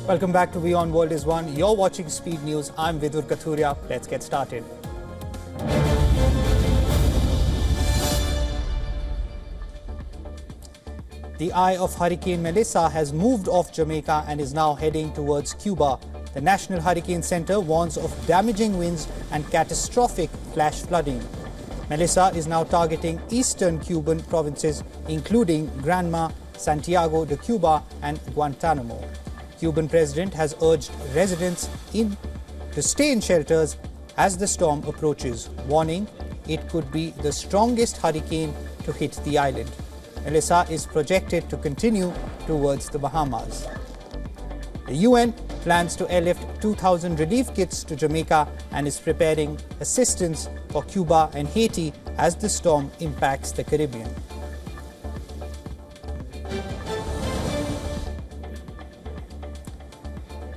Welcome back to WION World is One. You're watching Speed News. I'm Vidur Kathuria. Let's get started. The eye of Hurricane Melissa has moved off Jamaica and is now heading towards Cuba. The National Hurricane Center warns of damaging winds and catastrophic flash flooding. Melissa is now targeting eastern Cuban provinces, including Granma, Santiago de Cuba and Guantanamo. Cuban president has urged residents to stay in shelters as the storm approaches, warning it could be the strongest hurricane to hit the island. Melissa is projected to continue towards the Bahamas. The UN plans to airlift 2,000 relief kits to Jamaica and is preparing assistance for Cuba and Haiti as the storm impacts the Caribbean.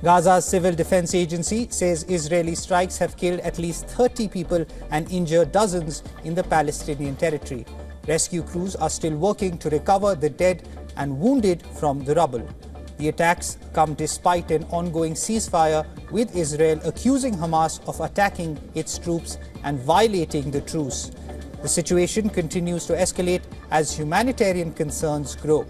Gaza's Civil Defense Agency says Israeli strikes have killed at least 30 people and injured dozens in the Palestinian territory. Rescue crews are still working to recover the dead and wounded from the rubble. The attacks come despite an ongoing ceasefire, with Israel accusing Hamas of attacking its troops and violating the truce. The situation continues to escalate as humanitarian concerns grow.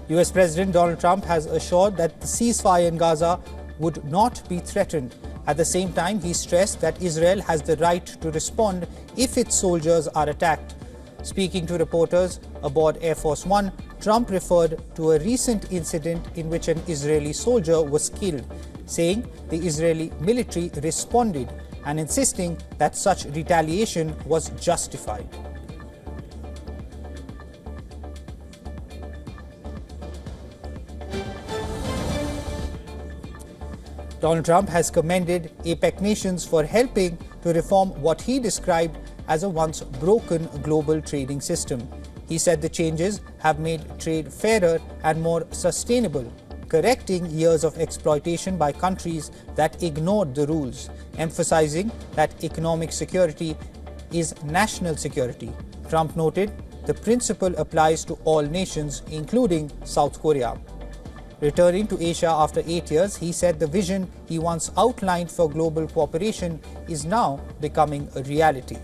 US President Donald Trump has assured that the ceasefire in Gaza would not be threatened. At the same time, he stressed that Israel has the right to respond if its soldiers are attacked. Speaking to reporters aboard Air Force One, Trump referred to a recent incident in which an Israeli soldier was killed, saying the Israeli military responded and insisting that such retaliation was justified. Donald Trump has commended Apec nations for helping to reform what he described as a once broken global trading system. He said the changes have made trade fairer and more sustainable, correcting years of exploitation by countries that ignored the rules, emphasizing that economic security is national security. Trump noted the principle applies to all nations, including South Korea. Returning to Asia after 8 years, he said the vision he once outlined for global cooperation is now becoming a reality.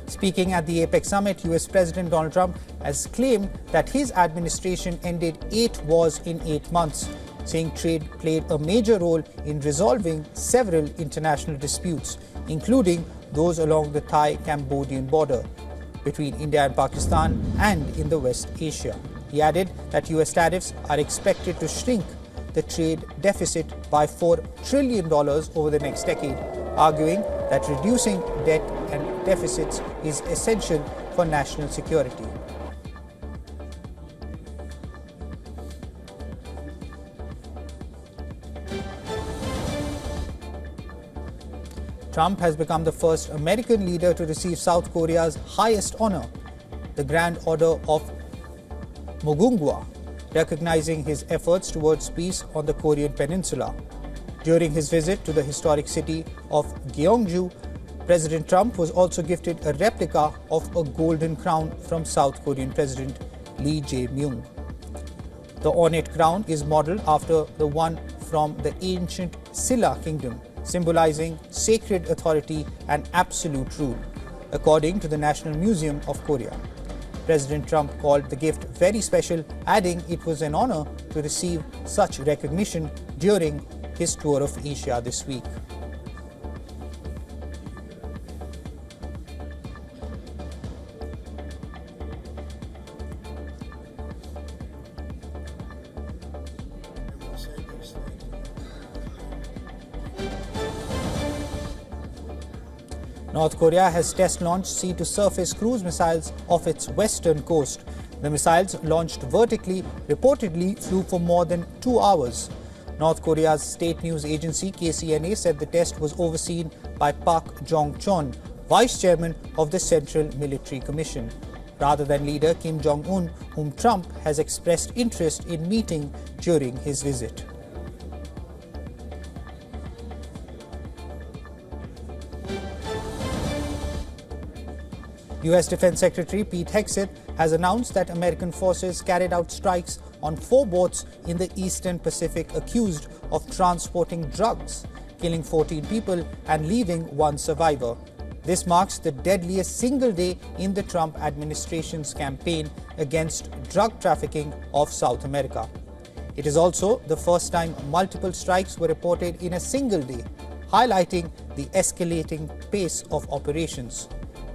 Speaking at the Apec summit, US President Donald Trump has claimed that his administration ended 8 wars in 8 months, saying trade played a major role in resolving several international disputes, including those along the Thai-Cambodian border, between India and Pakistan, and in the West Asia. He added that US tariffs are expected to shrink the trade deficit by $4 trillion over the next decade, arguing that reducing debt and deficits is essential for national security. Trump has become the first American leader to receive South Korea's highest honor, the Grand Order of Mugunghwa, recognizing his efforts towards peace on the Korean peninsula. During his visit to the historic city of Gyeongju, President Trump was also gifted a replica of a golden crown from South Korean President Lee Jae-myung. The ornate crown is modeled after the one from the ancient Silla kingdom, symbolizing sacred authority and absolute rule, according to the National Museum of Korea. President Trump called the gift very special, adding it was an honor to receive such recognition during his tour of Asia this week. North Korea has test-launched sea-to-surface cruise missiles off its western coast. The missiles, launched vertically, reportedly flew for more than 2 hours. North Korea's state news agency KCNA said the test was overseen by Park Jong-chon, vice chairman of the Central Military Commission. rather than leader Kim Jong-un, whom Trump has expressed interest in meeting during his visit. U.S. Defense Secretary Pete Hegseth has announced that American forces carried out strikes on 4 boats in the Eastern Pacific accused of transporting drugs, killing 14 people and leaving 1 survivor. This marks the deadliest single day in the Trump administration's campaign against drug trafficking of South America. It is also the first time multiple strikes were reported in a single day, highlighting the escalating pace of operations.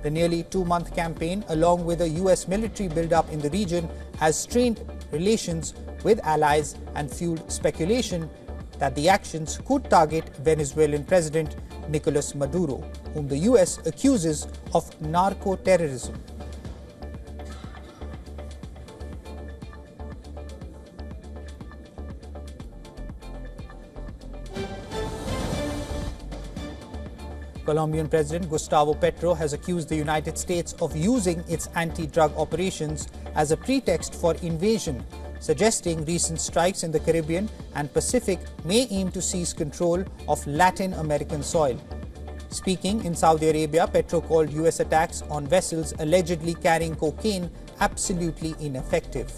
The nearly 2-month campaign, along with a U.S. military buildup in the region, has strained relations with allies and fueled speculation that the actions could target Venezuelan President Nicolas Maduro, whom the U.S. accuses of narco-terrorism. Colombian President Gustavo Petro has accused the United States of using its anti-drug operations as a pretext for invasion, suggesting recent strikes in the Caribbean and Pacific may aim to seize control of Latin American soil. Speaking in Saudi Arabia, Petro called U.S. attacks on vessels allegedly carrying cocaine absolutely ineffective.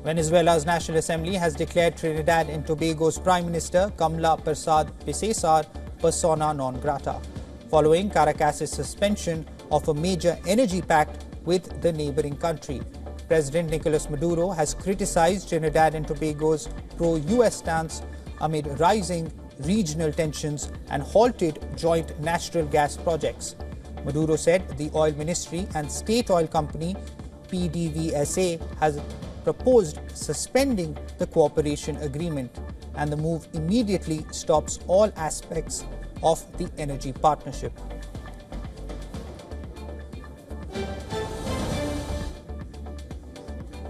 Venezuela's National Assembly has declared Trinidad and Tobago's Prime Minister Kamla Persad Pisesar persona non grata, following Caracas's suspension of a major energy pact with the neighboring country. President Nicolas Maduro has criticized Trinidad and Tobago's pro-US stance amid rising regional tensions and halted joint natural gas projects. Maduro said the oil ministry and state oil company PDVSA has proposed suspending the cooperation agreement, and the move immediately stops all aspects of the energy partnership.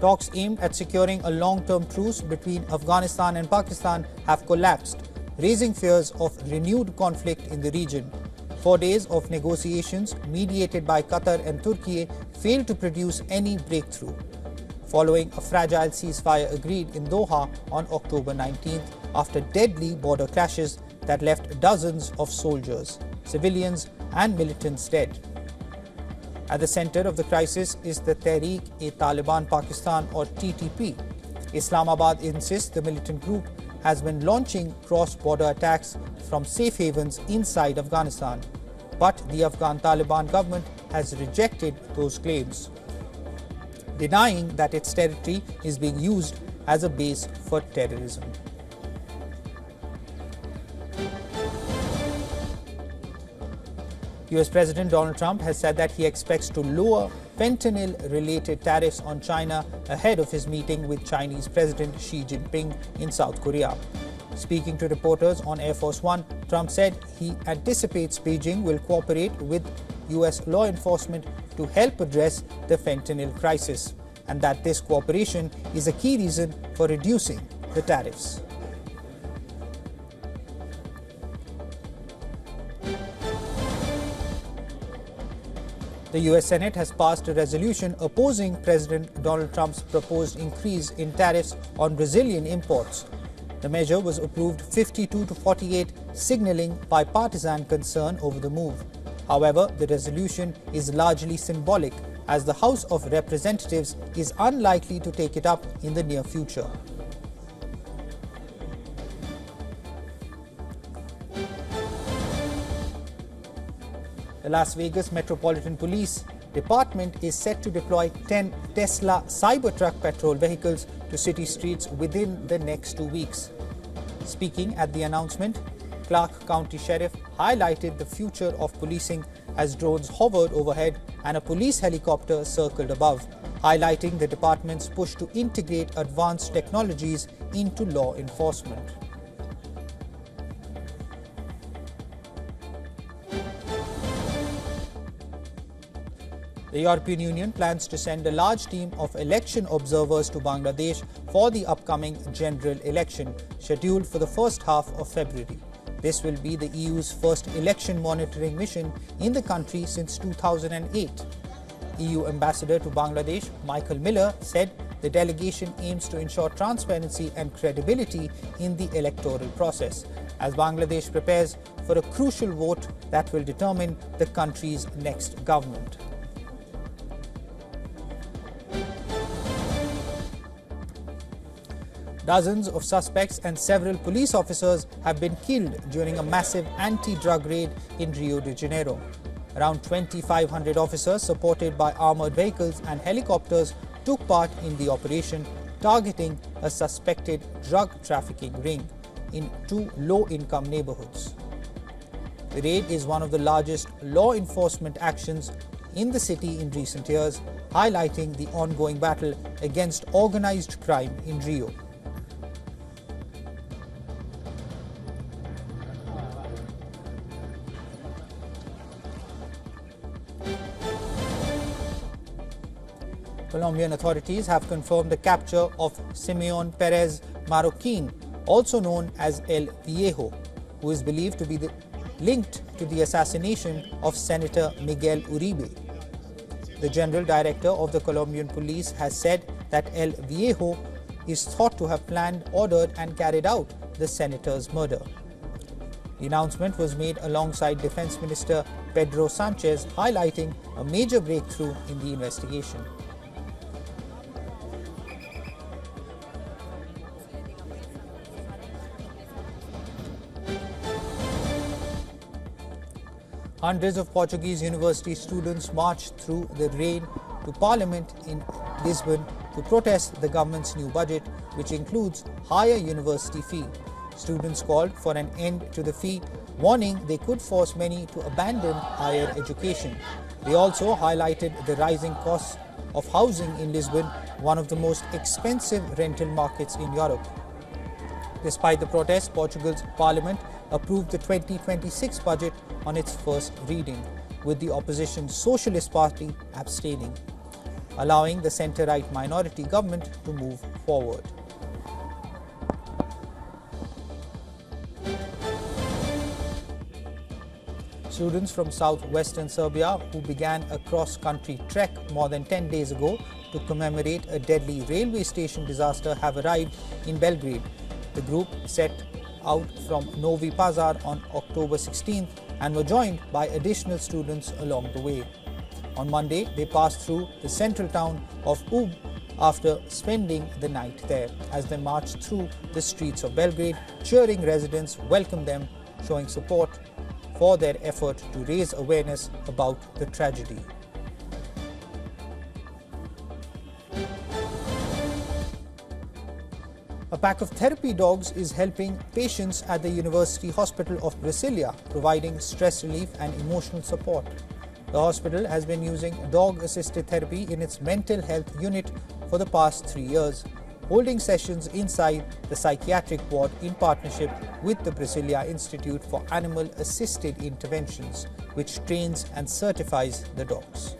Talks aimed at securing a long-term truce between Afghanistan and Pakistan have collapsed, raising fears of renewed conflict in the region. 4 days of negotiations mediated by Qatar and Turkey failed to produce any breakthrough, following a fragile ceasefire agreed in Doha on October 19th after deadly border clashes that left dozens of soldiers, civilians and militants dead. At the center of the crisis is the Taliban-Pakistan or TTP. Islamabad insists the militant group has been launching cross-border attacks from safe havens inside Afghanistan, but the Afghan Taliban government has rejected those claims, denying that its territory is being used as a base for terrorism. US President Donald Trump has said that he expects to lower fentanyl-related tariffs on China ahead of his meeting with Chinese President Xi Jinping in South Korea. Speaking to reporters on Air Force One, Trump said he anticipates Beijing will cooperate with US law enforcement to help address the fentanyl crisis, and that this cooperation is a key reason for reducing the tariffs. The US Senate has passed a resolution opposing President Donald Trump's proposed increase in tariffs on Brazilian imports. The measure was approved 52 to 48, signaling bipartisan concern over the move. However, the resolution is largely symbolic, as the House of Representatives is unlikely to take it up in the near future. The Las Vegas Metropolitan Police Department is set to deploy 10 Tesla Cybertruck patrol vehicles to city streets within the next 2 weeks. Speaking at the announcement, Clark County Sheriff highlighted the future of policing as drones hovered overhead and a police helicopter circled above, highlighting the department's push to integrate advanced technologies into law enforcement. The European Union plans to send a large team of election observers to Bangladesh for the upcoming general election, scheduled for the first half of February. This will be the EU's first election monitoring mission in the country since 2008. EU Ambassador to Bangladesh, Michael Miller, said the delegation aims to ensure transparency and credibility in the electoral process, as Bangladesh prepares for a crucial vote that will determine the country's next government. Dozens of suspects and several police officers have been killed during a massive anti-drug raid in Rio de Janeiro. Around 2,500 officers, supported by armored vehicles and helicopters, took part in the operation, targeting a suspected drug trafficking ring in two low-income neighborhoods. The raid is one of the largest law enforcement actions in the city in recent years, highlighting the ongoing battle against organized crime in Rio. Colombian authorities have confirmed the capture of Simeon Perez Marroquin, also known as El Viejo, who is believed to be linked to the assassination of Senator Miguel Uribe. The general director of the Colombian police has said that El Viejo is thought to have planned, ordered and carried out the senator's murder. The announcement was made alongside Defense Minister Pedro Sanchez, highlighting a major breakthrough in the investigation. Hundreds of Portuguese university students marched through the rain to Parliament in Lisbon to protest the government's new budget, which includes higher university fee. Students called for an end to the fee, warning they could force many to abandon higher education. They also highlighted the rising costs of housing in Lisbon, one of the most expensive rental markets in Europe. Despite the protests, Portugal's parliament approved the 2026 budget on its first reading, with the opposition Socialist Party abstaining, allowing the centre-right minority government to move forward. Students from southwestern Serbia who began a cross-country trek more than 10 days ago to commemorate a deadly railway station disaster have arrived in Belgrade. The group set out from Novi Pazar on October 16th and were joined by additional students along the way. On Monday, they passed through the central town of Ub after spending the night there. As they marched through the streets of Belgrade, cheering residents welcomed them, showing support for their effort to raise awareness about the tragedy. A pack of therapy dogs is helping patients at the University Hospital of Brasilia, providing stress relief and emotional support. The hospital has been using dog-assisted therapy in its mental health unit for the past 3 years, holding sessions inside the psychiatric ward in partnership with the Brasilia Institute for Animal-Assisted Interventions, which trains and certifies the dogs.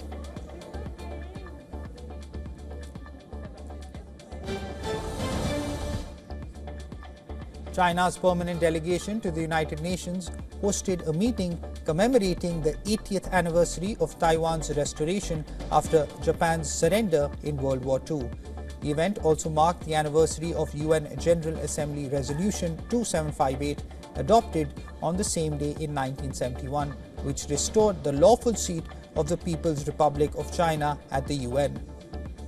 China's permanent delegation to the United Nations hosted a meeting commemorating the 80th anniversary of Taiwan's restoration after Japan's surrender in World War II. The event also marked the anniversary of UN General Assembly Resolution 2758, adopted on the same day in 1971, which restored the lawful seat of the People's Republic of China at the UN.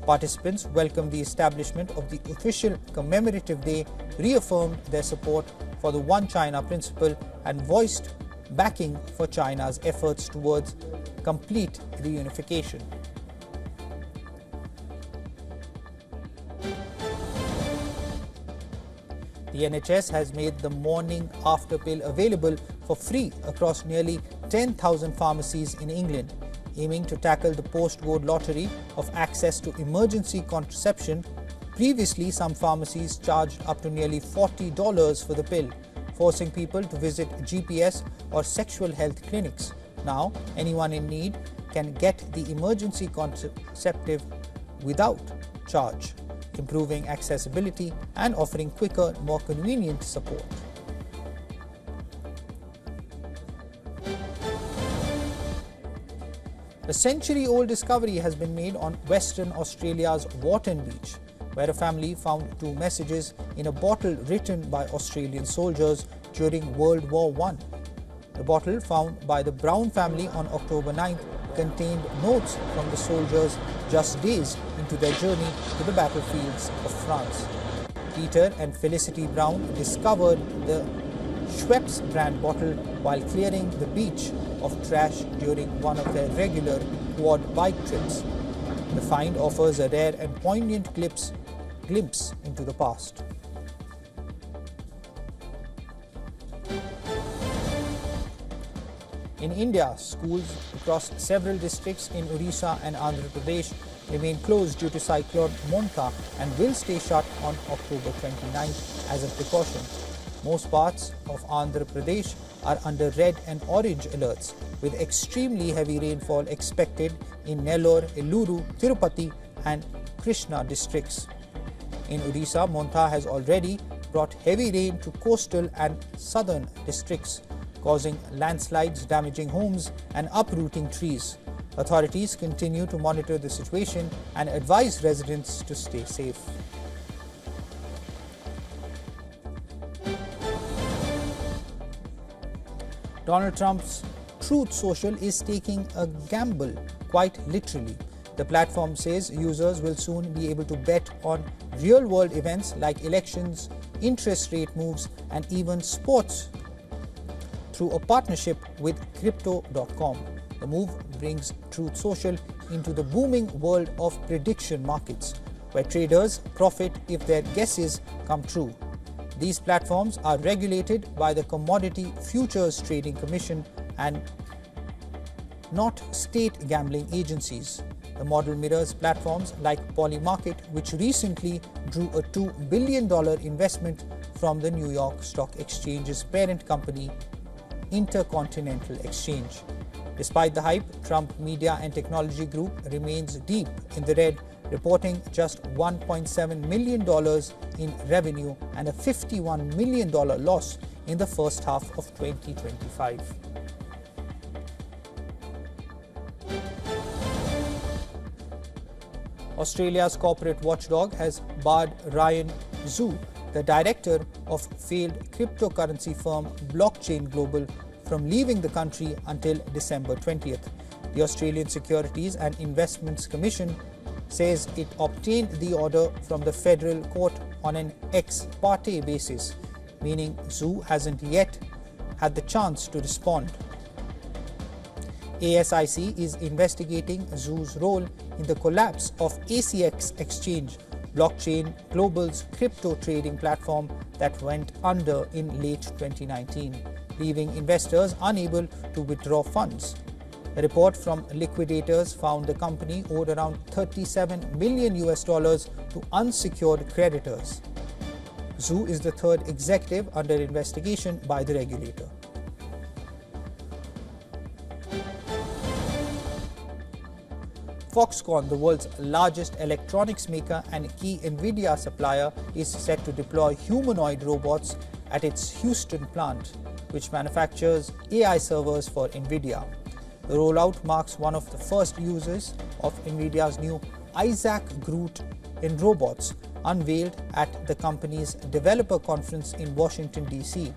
Participants welcomed the establishment of the official commemorative day, reaffirmed their support for the One China principle, and voiced backing for China's efforts towards complete reunification. The NHS has made the morning after pill available for free across nearly 10,000 pharmacies in England, aiming to tackle the postcode lottery of access to emergency contraception. Previously, some pharmacies charged up to nearly $40 for the pill, forcing people to visit GPS or sexual health clinics. Now, anyone in need can get the emergency contraceptive without charge, improving accessibility and offering quicker, more convenient support. A century-old discovery has been made on Western Australia's Warton Beach, where a family found two messages in a bottle written by Australian soldiers during World War I. The bottle found by the Brown family on October 9th contained notes from the soldiers just days into their journey to the battlefields of France. Peter and Felicity Brown discovered the Schweppes brand bottle while clearing the beach of trash during one of their regular quad bike trips. The find offers a rare and poignant glimpse into the past. In India, schools across several districts in Odisha and Andhra Pradesh remain closed due to cyclone Montha and will stay shut on October 29th as a precaution. Most parts of Andhra Pradesh are under red and orange alerts, with extremely heavy rainfall expected in Nellore, Eluru, Tirupati and Krishna districts. In Odisha, Montha has already brought heavy rain to coastal and southern districts, causing landslides, damaging homes and uprooting trees. Authorities continue to monitor the situation and advise residents to stay safe. Donald Trump's Truth Social is taking a gamble, quite literally. The platform says users will soon be able to bet on real-world events like elections, interest rate moves, and even sports through a partnership with Crypto.com. The move brings Truth Social into the booming world of prediction markets, where traders profit if their guesses come true. These platforms are regulated by the Commodity Futures Trading Commission and not state gambling agencies. The model mirrors platforms like Polymarket, which recently drew a $2 billion investment from the New York Stock Exchange's parent company, Intercontinental Exchange. Despite the hype, Trump Media and Technology Group remains deep in the red, reporting just $1.7 million in revenue and a $51 million loss in the first half of 2025. Australia's corporate watchdog has barred Ryan Zhu, the director of failed cryptocurrency firm Blockchain Global, from leaving the country until December 20th. The Australian Securities and Investments Commission says it obtained the order from the federal court on an ex parte basis, meaning Zhu hasn't yet had the chance to respond. ASIC is investigating Zhu's role in the collapse of ACX Exchange, Blockchain Global's crypto trading platform that went under in late 2019, leaving investors unable to withdraw funds. A report from liquidators found the company owed around $37 million to unsecured creditors. Zhu is the third executive under investigation by the regulator. Foxconn, the world's largest electronics maker and key NVIDIA supplier, is set to deploy humanoid robots at its Houston plant, which manufactures AI servers for NVIDIA. The rollout marks one of the first uses of NVIDIA's new Isaac GR00T in robots, unveiled at the company's developer conference in Washington, D.C.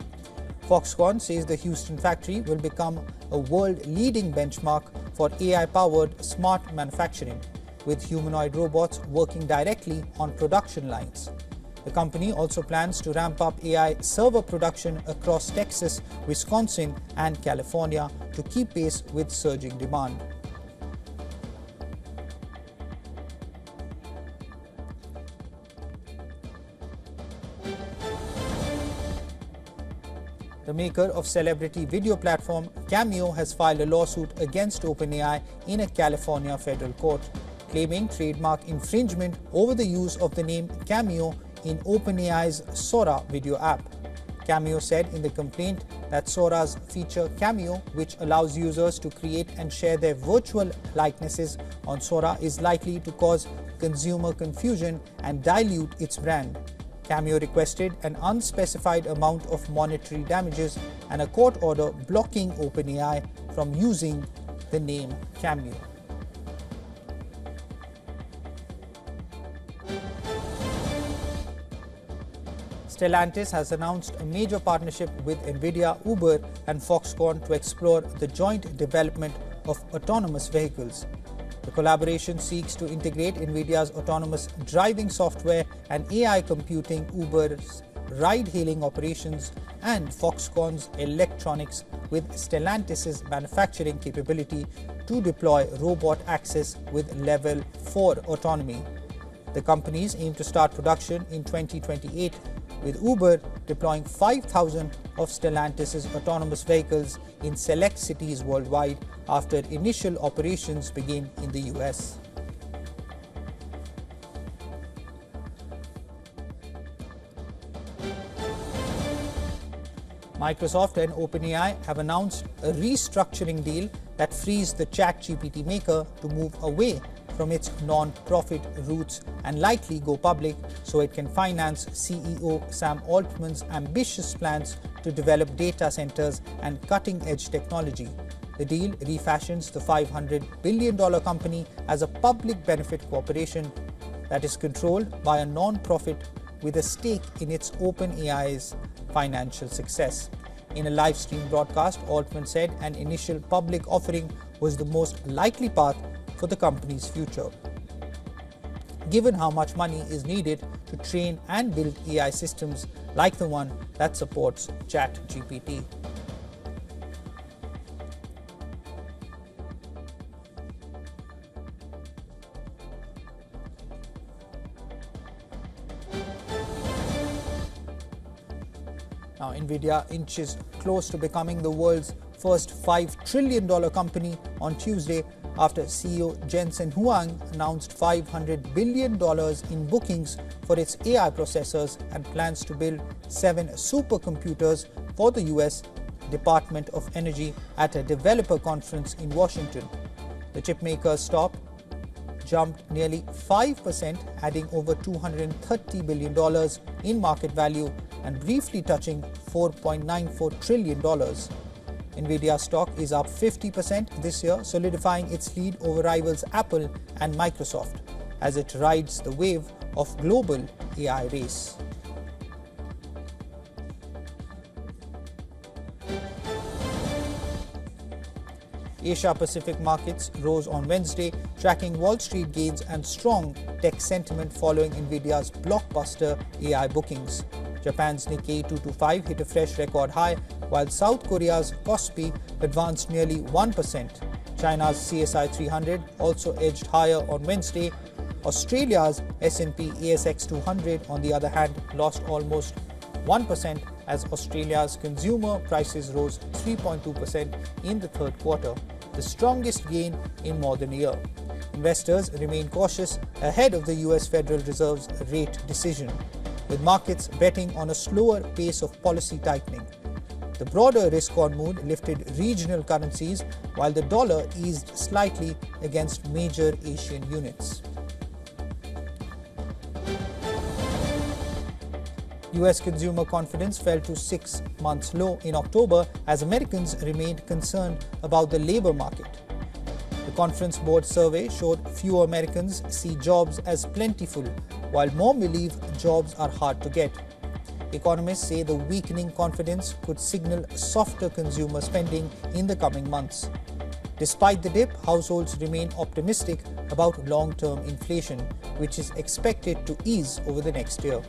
Foxconn says the Houston factory will become a world-leading benchmark for AI-powered smart manufacturing, with humanoid robots working directly on production lines. The company also plans to ramp up AI server production across Texas, Wisconsin, and California to keep pace with surging demand. The maker of celebrity video platform Cameo has filed a lawsuit against OpenAI in a California federal court, claiming trademark infringement over the use of the name Cameo in OpenAI's Sora video app. Cameo said in the complaint that Sora's feature Cameo, which allows users to create and share their virtual likenesses on Sora, is likely to cause consumer confusion and dilute its brand. Cameo requested an unspecified amount of monetary damages and a court order blocking OpenAI from using the name Cameo. Stellantis has announced a major partnership with NVIDIA, Uber and Foxconn to explore the joint development of autonomous vehicles. The collaboration seeks to integrate NVIDIA's autonomous driving software and AI computing, Uber's ride-hailing operations and Foxconn's electronics with Stellantis' manufacturing capability to deploy robot access with Level 4 autonomy. The companies aim to start production in 2028, with Uber deploying 5,000 of Stellantis' autonomous vehicles in select cities worldwide after initial operations begin in the US. Microsoft and OpenAI have announced a restructuring deal that frees the ChatGPT maker to move away from its non-profit roots and likely go public so it can finance CEO Sam Altman's ambitious plans to develop data centers and cutting-edge technology. The deal refashions the $500 billion company as a public benefit corporation that is controlled by a non-profit with a stake in its OpenAI's financial success. In a live stream broadcast, Altman said an initial public offering was the most likely path for the company's future, given how much money is needed to train and build AI systems like the one that supports ChatGPT. Now, NVIDIA inches close to becoming the world's first $5 trillion company on Tuesday after CEO Jensen Huang announced $500 billion in bookings for its AI processors and plans to build 7 supercomputers for the US Department of Energy at a developer conference in Washington. The chipmaker's stock jumped nearly 5%, adding over $230 billion in market value and briefly touching $4.94 trillion. NVIDIA stock is up 50% this year, solidifying its lead over rivals Apple and Microsoft as it rides the wave of global AI race. Asia-Pacific markets rose on Wednesday, tracking Wall Street gains and strong tech sentiment following NVIDIA's blockbuster AI bookings. Japan's Nikkei 225 hit a fresh record high, while South Korea's Kospi advanced nearly 1%. China's CSI 300 also edged higher on Wednesday. Australia's S&P ASX 200, on the other hand, lost almost 1% as Australia's consumer prices rose 3.2% in the third quarter, the strongest gain in more than a year. Investors remain cautious ahead of the US Federal Reserve's rate decision, with markets betting on a slower pace of policy tightening. The broader risk-on mood lifted regional currencies, while the dollar eased slightly against major Asian units. US consumer confidence fell to 6 months low in October as Americans remained concerned about the labor market. The Conference Board survey showed fewer Americans see jobs as plentiful, while more believe jobs are hard to get. Economists say the weakening confidence could signal softer consumer spending in the coming months. Despite the dip, households remain optimistic about long-term inflation, which is expected to ease over the next year.